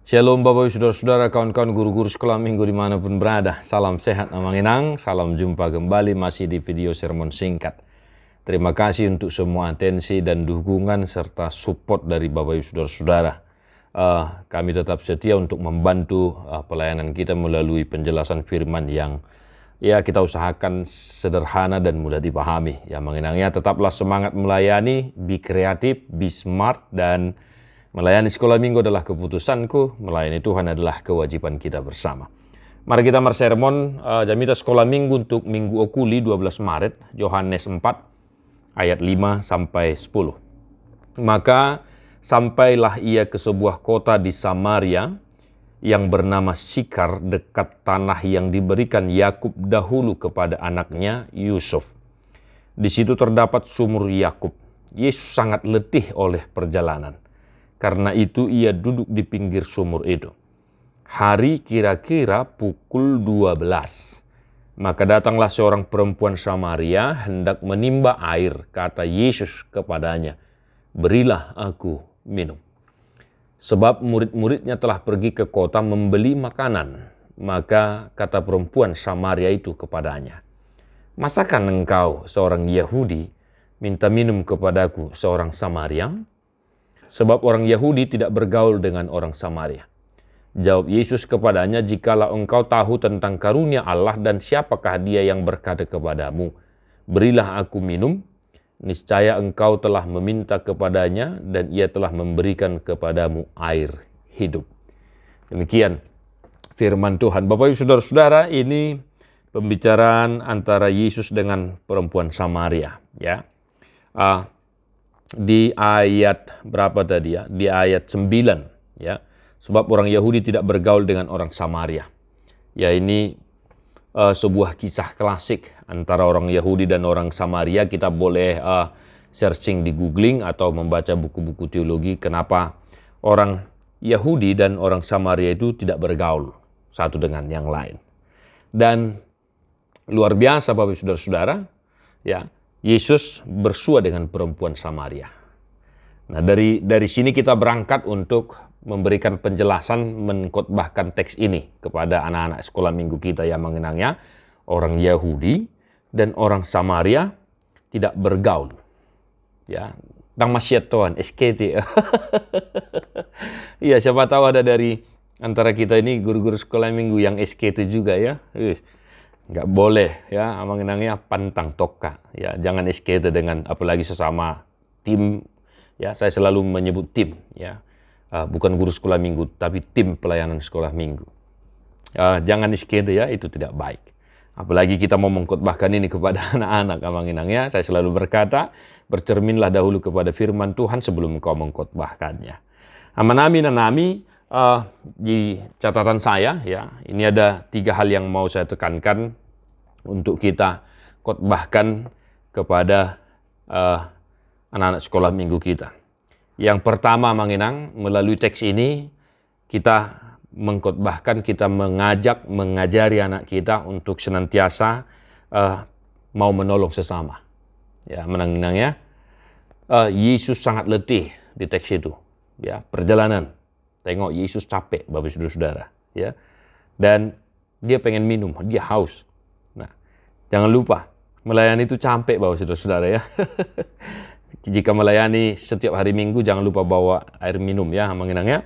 Shalom Bapak Ibu Saudara-saudara, kawan-kawan guru-guru sekolah minggu dimanapun berada. Salam sehat, amanginang, salam jumpa kembali masih di video sermon singkat. Terima kasih untuk semua atensi dan dukungan serta support dari Bapak Ibu Saudara-saudara. Kami tetap setia untuk membantu pelayanan kita melalui penjelasan firman yang kita usahakan sederhana dan mudah dipahami. Ya, mengenangnya tetaplah semangat melayani, be kreatif, be smart, dan melayani sekolah minggu adalah keputusanku, melayani Tuhan adalah kewajiban kita bersama. Mari kita sermon Jamita sekolah minggu untuk minggu Okuli 12 Maret, Yohanes 4 ayat 5 sampai 10. Maka sampailah ia ke sebuah kota di Samaria yang bernama Sikar, dekat tanah yang diberikan Yakub dahulu kepada anaknya Yusuf. Di situ terdapat sumur Yakub. Yesus sangat letih oleh perjalanan. Karena itu ia duduk di pinggir sumur itu. Hari kira-kira pukul 12. Maka datanglah seorang perempuan Samaria hendak menimba air. Kata Yesus kepadanya, "Berilah aku minum." Sebab murid-muridnya telah pergi ke kota membeli makanan. Maka kata perempuan Samaria itu kepadanya, "Masakan engkau seorang Yahudi minta minum kepadaku seorang Samaria?" Sebab orang Yahudi tidak bergaul dengan orang Samaria. Jawab Yesus kepadanya, "Jikalau engkau tahu tentang karunia Allah dan siapakah dia yang berkata kepadamu, 'Berilah aku minum,' niscaya engkau telah meminta kepadanya dan ia telah memberikan kepadamu air hidup." Demikian firman Tuhan. Bapak Ibu Saudara-saudara, ini pembicaraan antara Yesus dengan perempuan Samaria. Di ayat berapa tadi ya? Di ayat 9 ya. Sebab orang Yahudi tidak bergaul dengan orang Samaria. Ya, ini sebuah kisah klasik antara orang Yahudi dan orang Samaria. Kita boleh searching di googling atau membaca buku-buku teologi kenapa orang Yahudi dan orang Samaria itu tidak bergaul satu dengan yang lain. Dan luar biasa Bapak Saudara-saudara, ya, Yesus bersua dengan perempuan Samaria. Nah, dari sini kita berangkat untuk memberikan penjelasan, mengkhotbahkan teks ini kepada anak-anak sekolah minggu kita yang mengenangnya. Orang Yahudi dan orang Samaria tidak bergaul. Ya, tang masyarakat Tuhan, SKT. Iya, siapa tahu ada dari antara kita ini guru-guru sekolah minggu yang SKT juga ya. Nggak boleh ya, mengenangnya pantang toka ya, jangan SKT dengan apalagi sesama tim ya. Saya selalu menyebut tim ya, bukan guru sekolah minggu tapi tim pelayanan sekolah minggu. Jangan SKT ya, itu tidak baik. Apalagi kita mau mengkhotbahkan ini kepada anak-anak, mengenangnya saya selalu berkata, bercerminlah dahulu kepada firman Tuhan sebelum engkau mengkhotbahkannya. Amanami di catatan saya ya, ini ada 3 hal yang mau saya tekankan untuk kita khotbahkan kepada anak-anak sekolah minggu kita. Yang pertama mengenang, melalui teks ini kita mengkhotbahkan, kita mengajari anak kita untuk senantiasa mau menolong sesama. Ya, mengenangnya Yesus sangat letih di teks itu. Ya, perjalanan. Tengok Yesus capek, Bapak Saudara-saudara, ya. Dan dia pengen minum, dia haus. Nah, jangan lupa melayani itu capek, Bapak Saudara-saudara ya. Jika melayani setiap hari Minggu, jangan lupa bawa air minum ya, mengenangnya.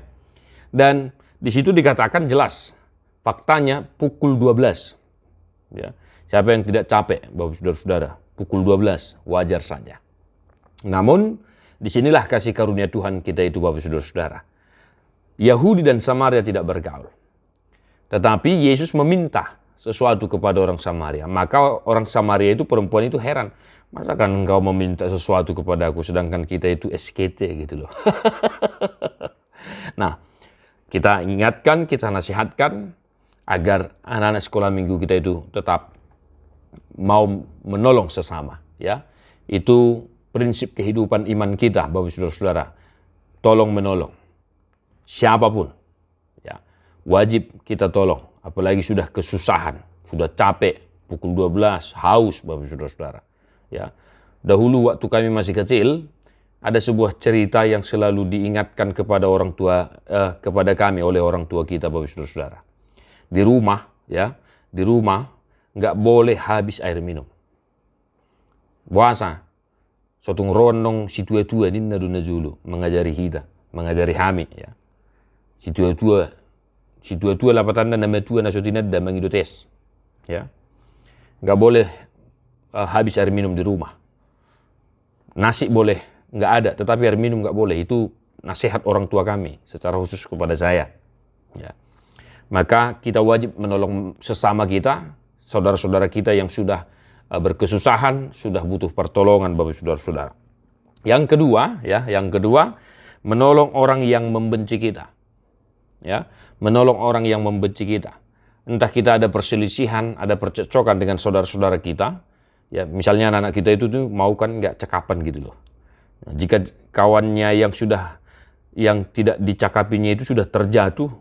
Dan di situ dikatakan jelas, faktanya pukul 12. Ya. Siapa yang tidak capek, Bapak Saudara-saudara? Pukul 12, wajar saja. Namun, disinilah kasih karunia Tuhan kita itu, Bapak Saudara-saudara. Yahudi dan Samaria tidak bergaul. Tetapi Yesus meminta sesuatu kepada orang Samaria. Maka orang Samaria itu, perempuan itu heran. Masakan engkau meminta sesuatu kepada aku sedangkan kita itu SKT gitu loh. Nah, kita ingatkan, kita nasihatkan agar anak-anak sekolah minggu kita itu tetap mau menolong sesama. Ya, itu prinsip kehidupan iman kita, Bapak Saudara-saudara. Tolong menolong. Siapapun, ya, wajib kita tolong. Apalagi sudah kesusahan, sudah capek, pukul 12, haus, Bapak Saudara-saudara. Ya, dahulu waktu kami masih kecil, ada sebuah cerita yang selalu diingatkan kepada orang tua, kepada kami oleh orang tua kita, Bapak Saudara-saudara. Di rumah, ya, di rumah nggak boleh habis air minum. Puasa, sotung ronong si tua-tua ini naduna julu mengajari kita, mengajari kami, ya. Si tua-tua lapatan nama tua nasotina dan mengidu tes, ya. Nggak boleh habis air minum di rumah. Nasi boleh, nggak ada, tetapi air minum nggak boleh. Itu nasihat orang tua kami, secara khusus kepada saya. Ya. Maka kita wajib menolong sesama kita, saudara-saudara kita yang sudah berkesusahan, sudah butuh pertolongan, Bapak Saudara-saudara. Yang kedua, menolong orang yang membenci kita. Ya, menolong orang yang membenci kita. Entah kita ada perselisihan, ada percekcokan dengan saudara-saudara kita, ya, misalnya anak-anak kita itu tuh mau kan nggak cakapan gitu loh. Nah, jika kawannya yang tidak dicakapinya itu sudah terjatuh,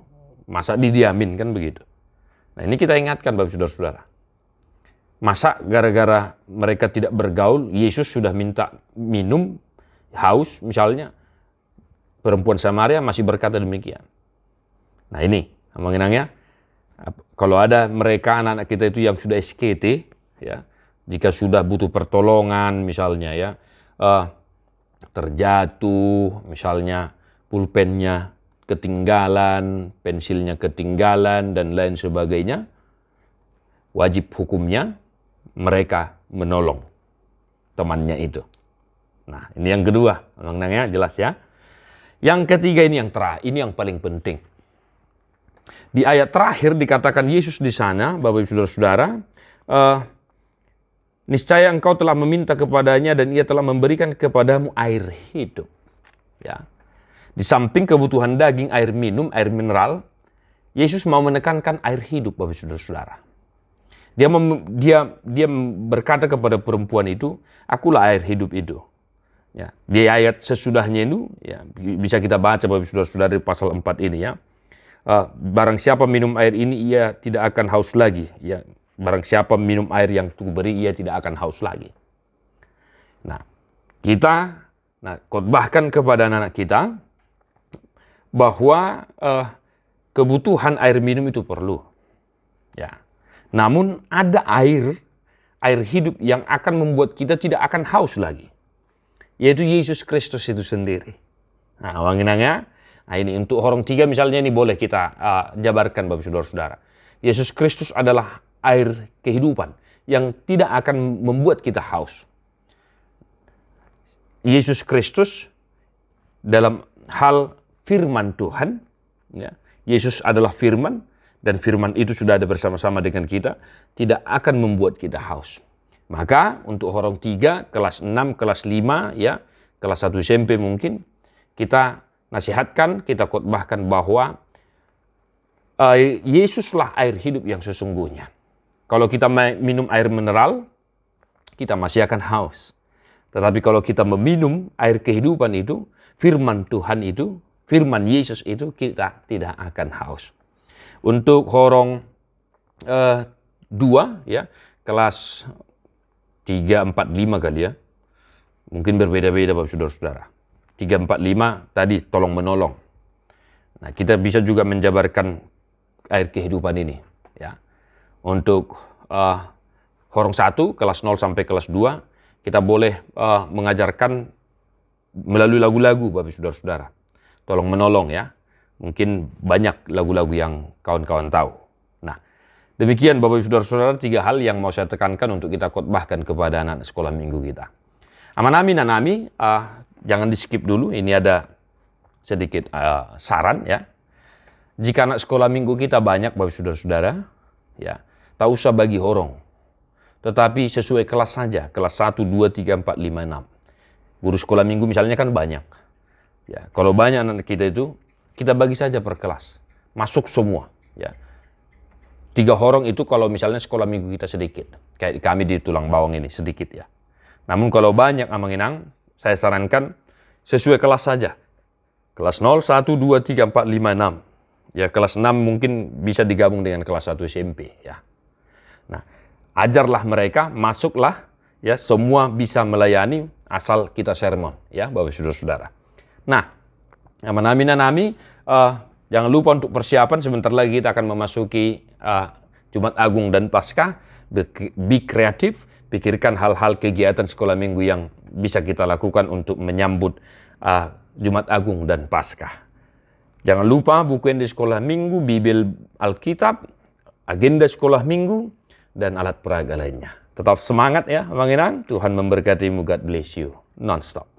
masa didiamin kan begitu. Nah, ini kita ingatkan Bapak Saudara-saudara. Masa gara-gara mereka tidak bergaul, Yesus sudah minta minum, haus misalnya, perempuan Samaria masih berkata demikian. Nah ini, mengenangnya, kalau ada mereka anak-anak kita itu yang sudah SKT, ya, jika sudah butuh pertolongan misalnya, ya, terjatuh misalnya, pulpennya ketinggalan, pensilnya ketinggalan dan lain sebagainya, wajib hukumnya mereka menolong temannya itu. Nah ini yang kedua, mengenangnya jelas ya. Yang ketiga ini yang paling penting. Di ayat terakhir dikatakan Yesus di sana, Bapak Ibu Saudara-saudara, niscaya engkau telah meminta kepadanya dan ia telah memberikan kepadamu air hidup. Ya. Di samping kebutuhan daging, air minum, air mineral, Yesus mau menekankan air hidup, Bapak Ibu Saudara-saudara. Dia berkata kepada perempuan itu, akulah air hidup itu. Ya, di ayat sesudahnya itu, ya, bisa kita baca Bapak Ibu Saudara-saudara di pasal 4 ini, ya. Barang siapa minum air ini, ia tidak akan haus lagi. Ya, barang siapa minum air yang Tuhan beri, ia tidak akan haus lagi. Nah, kita khotbahkan kepada anak-anak kita bahwa kebutuhan air minum itu perlu. Ya. Namun ada air hidup yang akan membuat kita tidak akan haus lagi. Yaitu Yesus Kristus itu sendiri. Nah, wanginanya, ini untuk orang tiga misalnya ini boleh kita jabarkan Bapak Saudara-saudara. Yesus Kristus adalah air kehidupan yang tidak akan membuat kita haus. Yesus Kristus dalam hal firman Tuhan, ya, Yesus adalah firman dan firman itu sudah ada bersama-sama dengan kita, tidak akan membuat kita haus. Maka untuk orang tiga, kelas 6, kelas 5, ya, kelas 1 SMP mungkin, kita nasihatkan, kita khotbahkan bahwa Yesuslah air hidup yang sesungguhnya. Kalau kita minum air mineral, kita masih akan haus. Tetapi kalau kita meminum air kehidupan itu, firman Tuhan itu, firman Yesus itu, kita tidak akan haus. Untuk orang 2, ya, kelas 3, 4, 5 kali ya, mungkin berbeda-beda Bapak Saudara-saudara. 3, 4, 5 tadi tolong menolong. Nah, kita bisa juga menjabarkan air kehidupan ini, ya. Untuk orang 1 kelas 0 sampai kelas 2 kita boleh mengajarkan melalui lagu-lagu Bapak Saudara-saudara. Tolong menolong ya. Mungkin banyak lagu-lagu yang kawan-kawan tahu. Nah, demikian Bapak Saudara-saudara 3 hal yang mau saya tekankan untuk kita khotbahkan kepada anak sekolah minggu kita. Amanami nanami, jangan di skip dulu, ini ada sedikit saran ya. Jika anak sekolah minggu kita banyak Bapak Saudara-saudara, ya, tak usah bagi horong. Tetapi sesuai kelas saja, kelas 1, 2, 3, 4, 5, 6. Guru sekolah minggu misalnya kan banyak. Ya, kalau banyak anak kita itu, kita bagi saja per kelas. Masuk semua. Ya. 3 horong itu kalau misalnya sekolah minggu kita sedikit. Kayak kami di Tulang Bawang ini, sedikit ya. Namun kalau banyak Amanginang, saya sarankan sesuai kelas saja. Kelas 0, 1, 2, 3, 4, 5, 6. Ya, kelas 6 mungkin bisa digabung dengan kelas 1 SMP. Ya. Nah, ajarlah mereka, masuklah, ya, semua bisa melayani, asal kita sermon, ya Bapak Saudara-saudara. Nah, Manami, jangan lupa untuk persiapan, sebentar lagi kita akan memasuki Jumat Agung dan Paskah. Be kreatif, pikirkan hal-hal kegiatan sekolah minggu yang bisa kita lakukan untuk menyambut Jumat Agung dan Paskah. Jangan lupa buku yang di sekolah minggu, Bibel Alkitab, agenda sekolah minggu, dan alat peraga lainnya. Tetap semangat ya, Manginang. Tuhan memberkatimu. God bless you. Non-stop.